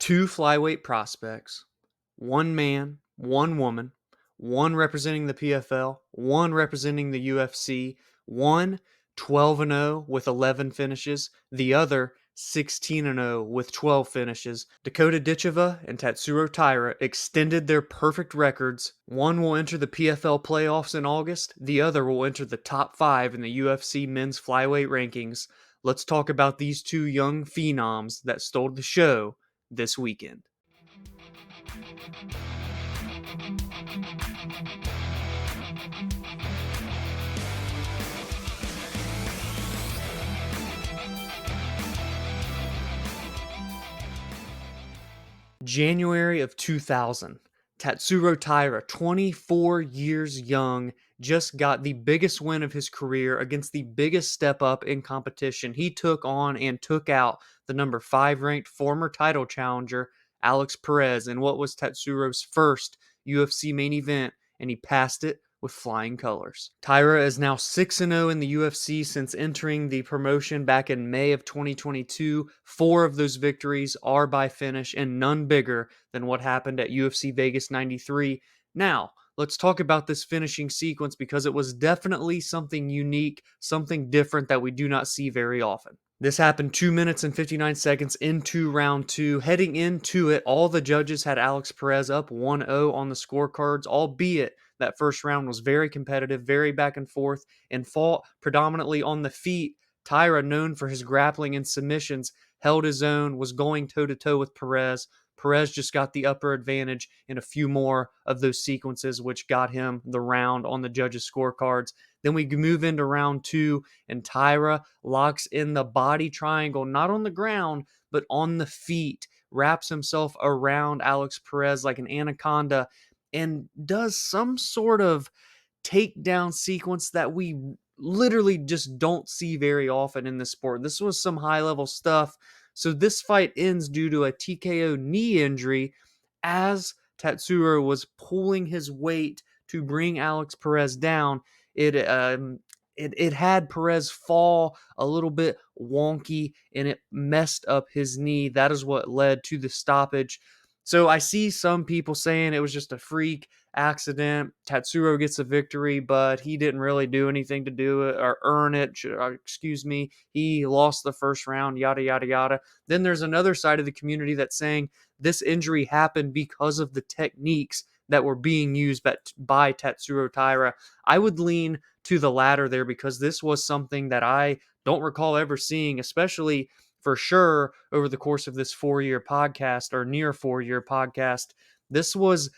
Two flyweight prospects, one man, one woman, one representing the PFL, one representing the UFC, one 12-0 with 11 finishes, the other 16-0 with 12 finishes. Dakota Ditcheva and Tatsuro Taira extended their perfect records. One will enter the PFL playoffs in August, the other will enter the top 5 in the UFC men's flyweight rankings. Let's talk about these two young phenoms that stole the show this weekend. January of 2000, Tatsuro Taira, 24 years young, just got the biggest win of his career against the biggest step up in competition. He took on and took out the number 5 ranked former title challenger, Alex Perez, in what was Tatsuro's first UFC main event, and he passed it with flying colors. Taira is now 6-0 in the UFC since entering the promotion back in May of 2022. 4 of those victories are by finish, and none bigger than what happened at UFC Vegas 93. Now, let's talk about this finishing sequence because it was definitely something unique, something different that we do not see very often. This happened 2 minutes and 59 seconds into round 2. Heading into it, all the judges had Alex Perez up 1-0 on the scorecards, albeit that first round was very competitive, very back and forth, and fought predominantly on the feet. Taira, known for his grappling and submissions, held his own, was going toe-to-toe with Perez. Perez just got the upper advantage in a few more of those sequences, which got him the round on the judges' scorecards. Then we move into round 2, and Taira locks in the body triangle, not on the ground, but on the feet, wraps himself around Alex Perez like an anaconda, and does some sort of takedown sequence that we literally just don't see very often in this sport. This was some high level stuff. So this fight ends due to a TKO knee injury as Tatsuro was pulling his weight to bring Alex Perez down. It had Perez fall a little bit wonky and it messed up his knee. That is what led to the stoppage. So I see some people saying it was just a freak accident. Tatsuro gets a victory, but he didn't really do anything to do it or earn it. Excuse me. He lost the first round, yada, yada, yada. Then there's another side of the community that's saying this injury happened because of the techniques that were being used by Tatsuro Taira. I would lean to the latter there because this was something that I don't recall ever seeing, especially for sure over the course of this 4-year podcast or near 4-year podcast. This was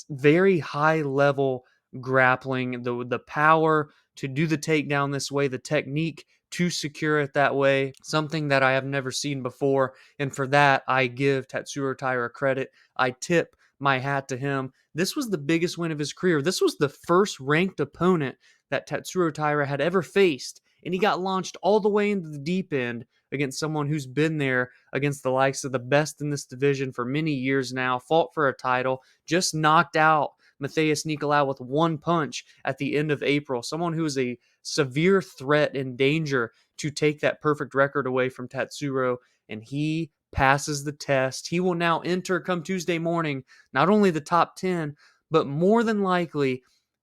very high level grappling, the power to do the takedown this way, the technique to secure it that way, something that I have never seen before. And for that, I give Tatsuro Taira credit. I tip my hat to him. This was the biggest win of his career. This was the first ranked opponent that Tatsuro Taira had ever faced, and he got launched all the way into the deep end against someone who's been there against the likes of the best in this division for many years now, fought for a title, just knocked out Matheus Nicolau with one punch at the end of April, someone who is a severe threat and danger to take that perfect record away from Tatsuro, and he passes the test. He will now enter come Tuesday morning, not only the top 10, but more than likely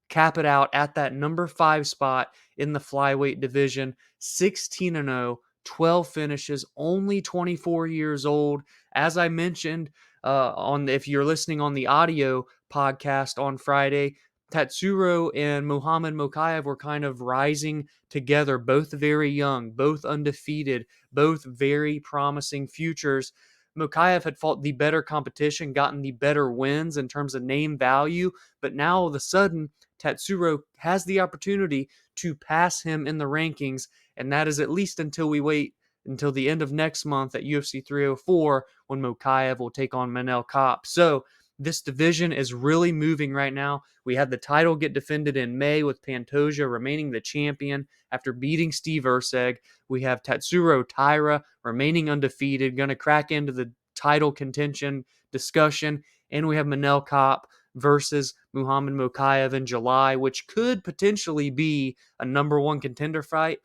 cap it out at that number 5 spot in the flyweight division. 16-0, 12 finishes, only 24 years old. As I mentioned, if you're listening on the audio podcast on Friday, Tatsuro and Muhammad Mokaev were kind of rising together, both very young, both undefeated, both very promising futures. Mokaev had fought the better competition, gotten the better wins in terms of name value, but now all of a sudden, Tatsuro has the opportunity to pass him in the rankings, and that is at least until we wait until the end of next month at UFC 304 when Mokaev will take on Manel Kape. So this division is really moving right now. We had the title get defended in May with Pantoja remaining the champion after beating Steve Erceg. We have Tatsuro Taira remaining undefeated, going to crack into the title contention discussion. And we have Manel Kape versus Muhammad Mokaev in July, which could potentially be a number 1 contender fight.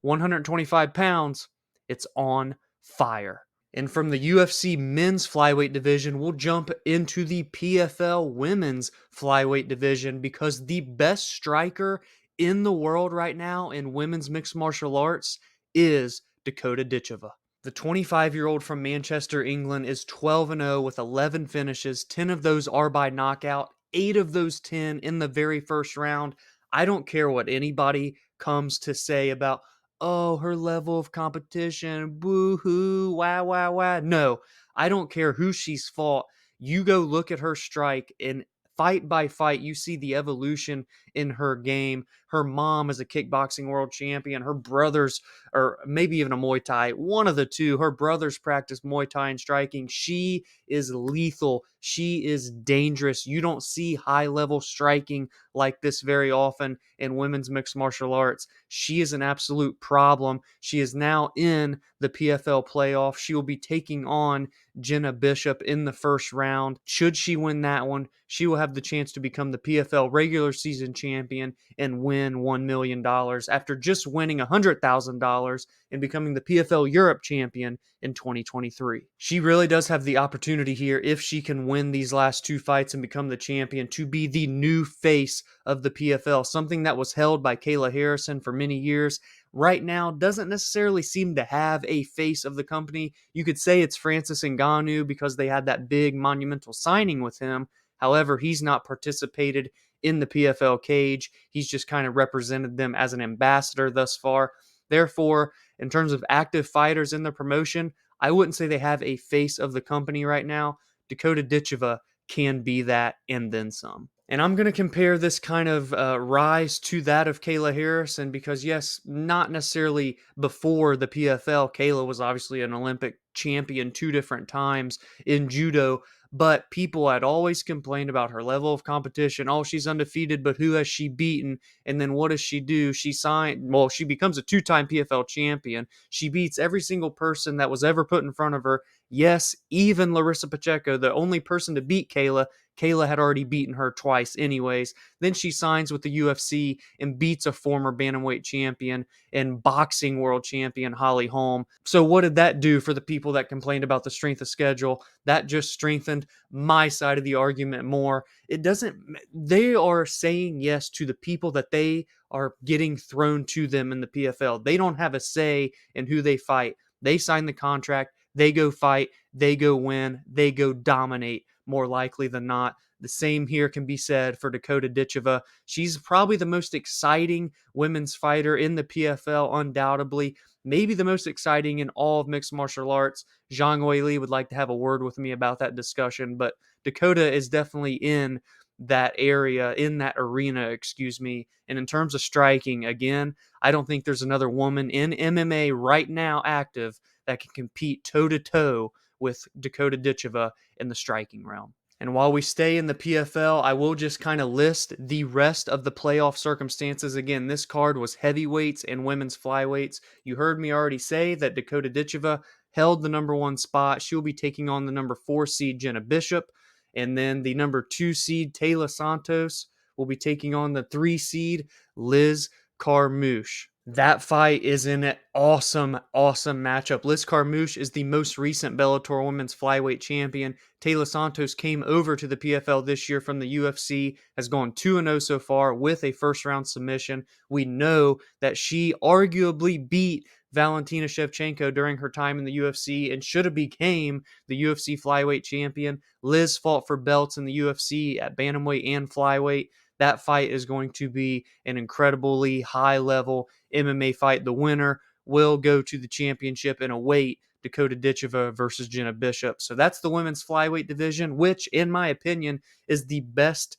125 pounds, it's on fire. And from the UFC men's flyweight division, we'll jump into the PFL women's flyweight division because the best striker in the world right now in women's mixed martial arts is Dakota Ditcheva. The 25-year-old from Manchester, England is 12-0 with 11 finishes. 10 of those are by knockout, 8 of those 10 in the very first round. I don't care what anybody comes to say about, oh, her level of competition, boo hoo, wah, wah, wah. No, I don't care who she's fought. You go look at her strike, and fight by fight, you see the evolution in her game. Her mom is a kickboxing world champion. Her brothers, or maybe even a Muay Thai, one of the two. Her brothers practice Muay Thai and striking. She is lethal. She is dangerous. You don't see high level striking like this very often in women's mixed martial arts. She is an absolute problem. She is now in the PFL playoff. She will be taking on Jenna Bishop in the first round. Should she win that one, she will have the chance to become the PFL regular season champion and win $1 million after just winning $100,000 and becoming the PFL Europe champion in 2023. She really does have the opportunity here, if she can win these last two fights and become the champion, to be the new face of the PFL, something that was held by Kayla Harrison for many years. Right now doesn't necessarily seem to have a face of the company. You could say it's Francis Ngannou because they had that big monumental signing with him. However, he's not participated in the PFL cage. He's just kind of represented them as an ambassador thus far. Therefore, in terms of active fighters in the promotion, I wouldn't say they have a face of the company right now. Dakota Ditcheva can be that and then some. And I'm going to compare this kind of rise to that of Kayla Harrison because, yes, not necessarily before the PFL. Kayla was obviously an Olympic champion 2 different times in judo, but people had always complained about her level of competition. Oh, she's undefeated, but who has she beaten? And then what does she do? She becomes a 2-time PFL champion. She beats every single person that was ever put in front of her. Yes, even Larissa Pacheco, the only person to beat Kayla. Kayla had already beaten her twice anyways. Then she signs with the UFC and beats a former bantamweight champion and boxing world champion Holly Holm. So what did that do for the people that complained about the strength of schedule? That just strengthened my side of the argument more. They are saying yes to the people that they are getting thrown to them in the PFL. They don't have a say in who they fight. They sign the contract, they go fight, they go win, they go dominate more likely than not. The same here can be said for Dakota Ditcheva. She's probably the most exciting women's fighter in the PFL, undoubtedly. Maybe the most exciting in all of mixed martial arts. Zhang Weili would like to have a word with me about that discussion, but Dakota is definitely in that area, in that arena, excuse me. And in terms of striking, again, I don't think there's another woman in MMA right now active that can compete toe-to-toe with Dakota Ditcheva in the striking realm. And while we stay in the PFL, I will just kind of list the rest of the playoff circumstances. Again, this card was heavyweights and women's flyweights. You heard me already say that Dakota Ditcheva held the number 1 spot. She will be taking on the number 4 seed Jenna Bishop. And then the number 2 seed Taylor Santos will be taking on the 3 seed Liz Carmouche. That fight is an awesome, awesome matchup. Liz Carmouche is the most recent Bellator Women's Flyweight champion. Taylor Santos came over to the PFL this year from the UFC, has gone 2-0 so far with a first-round submission. We know that she arguably beat Valentina Shevchenko during her time in the UFC and should have became the UFC Flyweight champion. Liz fought for belts in the UFC at Bantamweight and Flyweight. That fight is going to be an incredibly high-level MMA fight. The winner will go to the championship in a weight, Dakota Ditcheva versus Jenna Bishop. So that's the women's flyweight division, which, in my opinion, is the best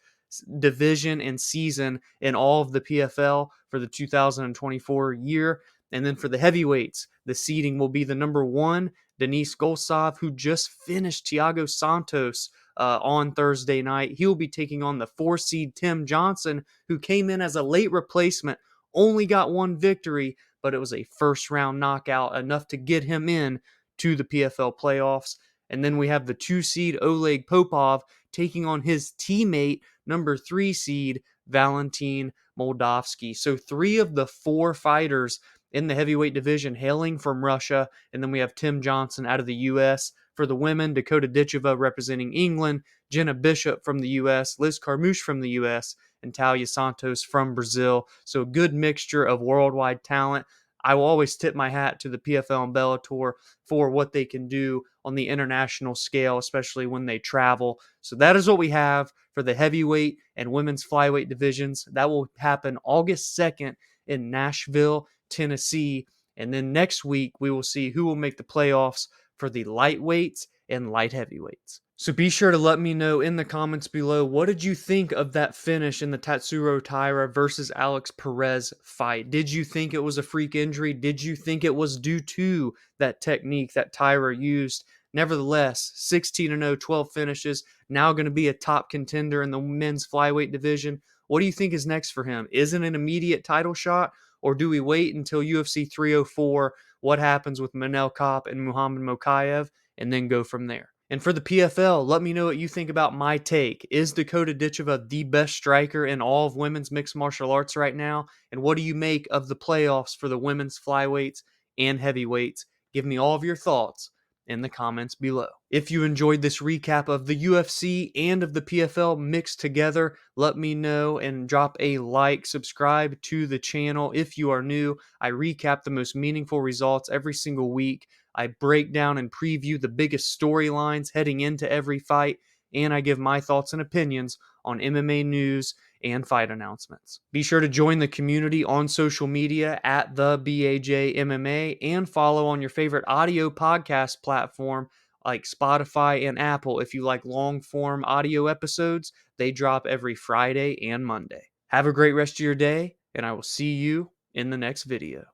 division and season in all of the PFL for the 2024 year. And then for the heavyweights, the seeding will be the number 1, Denise Golsov, who just finished Thiago Santos on Thursday night. He will be taking on the 4 seed Tim Johnson, who came in as a late replacement, only got 1 victory, but it was a first-round knockout, enough to get him in to the PFL playoffs. And then we have the 2 seed Oleg Popov taking on his teammate, number 3 seed Valentin Moldavsky. So 3 of the 4 fighters in the heavyweight division hailing from Russia. And then we have Tim Johnson out of the U.S. For the women, Dakota Ditcheva representing England, Jenna Bishop from the U.S., Liz Carmouche from the U.S., and Talia Santos from Brazil. So a good mixture of worldwide talent. I will always tip my hat to the PFL and Bellator for what they can do on the international scale, especially when they travel. So that is what we have for the heavyweight and women's flyweight divisions. That will happen August 2nd in Nashville, Tennessee. And then next week, we will see who will make the playoffs for the lightweights and light heavyweights. So be sure to let me know in the comments below, what did you think of that finish in the Tatsuro Taira versus Alex Perez fight? Did you think it was a freak injury? Did you think it was due to that technique that Taira used? Nevertheless, 16-0, 12 finishes, now going to be a top contender in the men's flyweight division. What do you think is next for him? Is it an immediate title shot, or do we wait until UFC 304, what happens with Manel Kape and Muhammad Mokaev, and then go from there? And for the PFL, let me know what you think about my take. Is Dakota Ditcheva the best striker in all of women's mixed martial arts right now? And what do you make of the playoffs for the women's flyweights and heavyweights? Give me all of your thoughts in the comments below. If you enjoyed this recap of the UFC and of the PFL mixed together, let me know and drop a like, subscribe to the channel. If you are new, I recap the most meaningful results every single week. I break down and preview the biggest storylines heading into every fight, and I give my thoughts and opinions on MMA news and fight announcements. Be sure to join the community on social media at the BAJ MMA and follow on your favorite audio podcast platform like Spotify and Apple. If you like long form audio episodes, they drop every Friday and Monday. Have a great rest of your day, and I will see you in the next video.